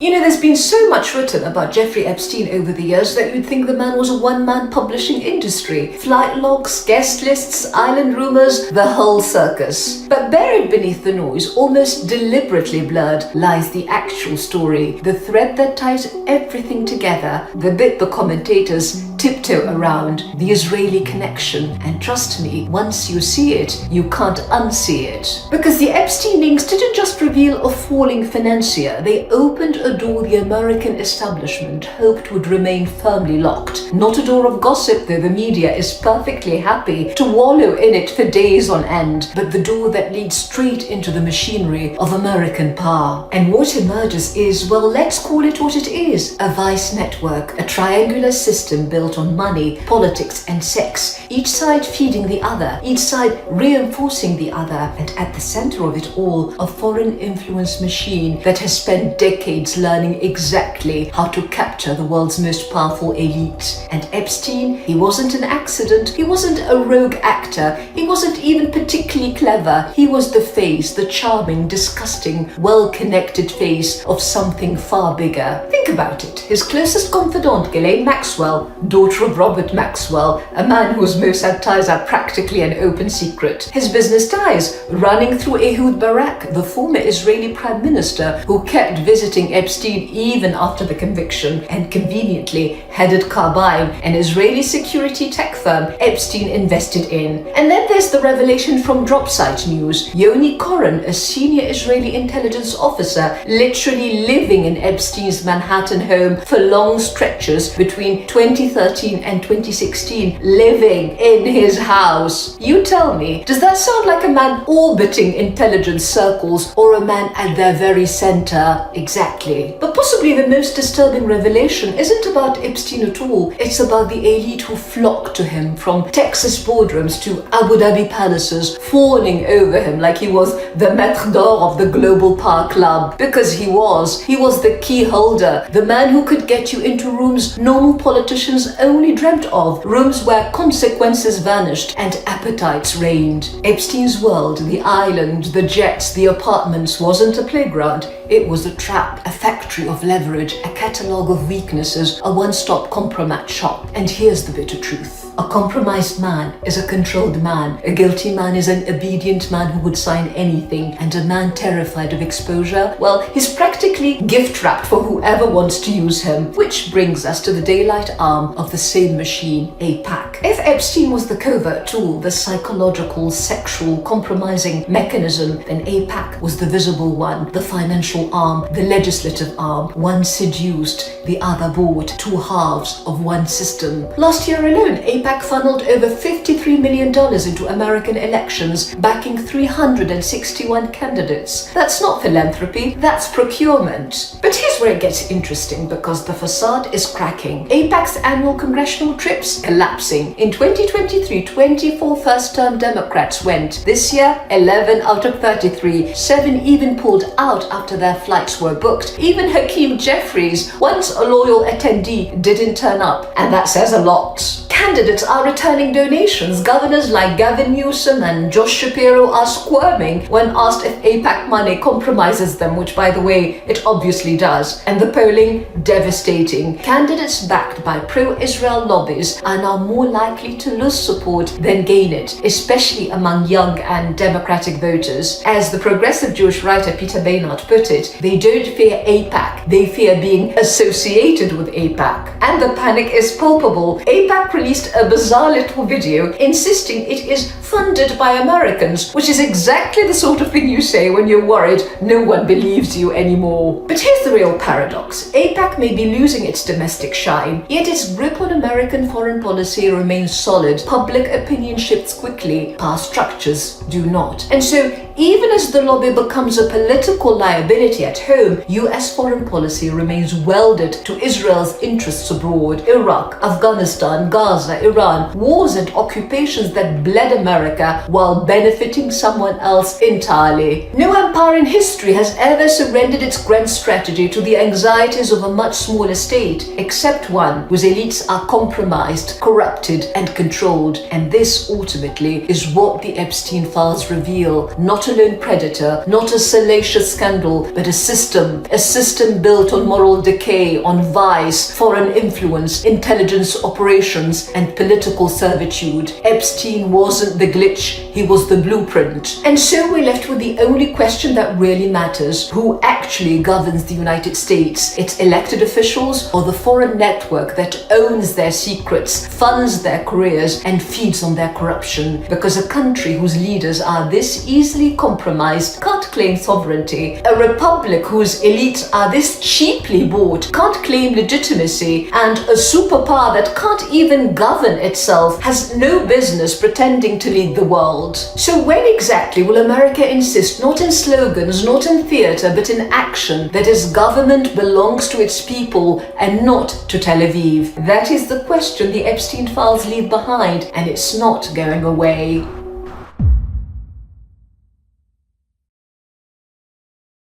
You know, there's been so much written about Jeffrey Epstein over the years that you'd think the man was a one-man publishing industry. Flight logs, guest lists, island rumors, the whole circus. But buried beneath the noise, almost deliberately blurred, lies the actual story. The thread that ties everything together, the bit the commentators tiptoe around, the Israeli connection. And trust me, once you see it, you can't unsee it. Because the Epstein links didn't just reveal a falling financier, they opened a door the American establishment hoped would remain firmly locked. Not a door of gossip, though the media is perfectly happy to wallow in it for days on end, but the door that leads straight into the machinery of American power. And what emerges is, well, let's call it what it is, a vice network, a triangular system built on money, politics and sex, each side feeding the other, each side reinforcing the other, and at the center of it all, a foreign influence machine that has spent decades learning exactly how to capture the world's most powerful elite. And Epstein, he wasn't an accident, he wasn't a rogue actor, he wasn't even particularly clever, he was the face, the charming, disgusting, well-connected face of something far bigger. Think about it. His closest confidant, Ghislaine Maxwell, daughter of Robert Maxwell, a man whose Mossad ties are practically an open secret. His business ties, running through Ehud Barak, the former Israeli prime minister who kept visiting Epstein even after the conviction, and conveniently headed Carbine, an Israeli security tech firm Epstein invested in. And then there's the revelation from Dropsite News. Yoni Koren, a senior Israeli intelligence officer, literally living in Epstein's Manhattan home for long stretches between 2013 and 2016, living in his house. You tell me, does that sound like a man orbiting intelligence circles or a man at their very center? Exactly. But possibly the most disturbing revelation isn't about Epstein at all. It's about the elite who flocked to him, from Texas boardrooms to Abu Dhabi palaces, fawning over him like he was the maître d'or of the global power club. Because he was the key holder, the man who could get you into rooms normal politicians only dreamt of, rooms where consequences vanished and appetites reigned. Epstein's world, the island, the jets, the apartments, wasn't a playground. It was a trap, a factory of leverage, a catalogue of weaknesses, a one-stop compromat shop. And here's the bitter truth. A compromised man is a controlled man. A guilty man is an obedient man who would sign anything. And a man terrified of exposure, well, he's practically gift-wrapped for whoever wants to use him. Which brings us to the daylight arm of the same machine, AIPAC. If Epstein was the covert tool, the psychological, sexual, compromising mechanism, then AIPAC was the visible one, the financial arm, the legislative arm. One seduced, the other bought, two halves of one system. Last year alone, AIPAC funneled over $53 million into American elections, backing 361 candidates. That's not philanthropy, that's procurement. But here's where it gets interesting, because the facade is cracking. AIPAC's annual congressional trips collapsing. In 2023, 24 first-term Democrats went. This year, 11 out of 33. 7 even pulled out after their flights were booked. Even Hakeem Jeffries, once a loyal attendee, didn't turn up. And that says a lot. Candidates are returning donations. Governors like Gavin Newsom and Josh Shapiro are squirming when asked if AIPAC money compromises them, which, by the way, it obviously does. And the polling, devastating. Candidates backed by pro-Israel lobbies are now more likely to lose support than gain it, especially among young and democratic voters. As the progressive Jewish writer Peter Baynard put it, they don't fear AIPAC, they fear being associated with AIPAC. And the panic is palpable. AIPAC released a bizarre little video insisting it is funded by Americans, which is exactly the sort of thing you say when you're worried no one believes you anymore. But here's the real paradox. AIPAC may be losing its domestic shine, yet its grip on American foreign policy remains solid. Public opinion shifts quickly, power structures do not. And so, even as the lobby becomes a political liability at home, US foreign policy remains welded to Israel's interests abroad. Iraq, Afghanistan, Gaza, Iran, wars and occupations that bled America America while benefiting someone else entirely. No empire in history has ever surrendered its grand strategy to the anxieties of a much smaller state, except one whose elites are compromised, corrupted, and controlled. And this, ultimately, is what the Epstein files reveal. Not a lone predator, not a salacious scandal, but a system built on moral decay, on vice, foreign influence, intelligence operations, and political servitude. Epstein wasn't the glitch, he was the blueprint. And so we're left with the only question that really matters: who actually governs the United States? Its elected officials or the foreign network that owns their secrets, funds their careers, and feeds on their corruption? Because a country whose leaders are this easily compromised can't claim sovereignty. A republic whose elites are this cheaply bought can't claim legitimacy, and a superpower that can't even govern itself has no business pretending to lead the world. So when exactly will America insist not in slogans, not in theater, but in action, that its government belongs to its people and not to Tel Aviv? That is the question the Epstein files leave behind, and it's not going away.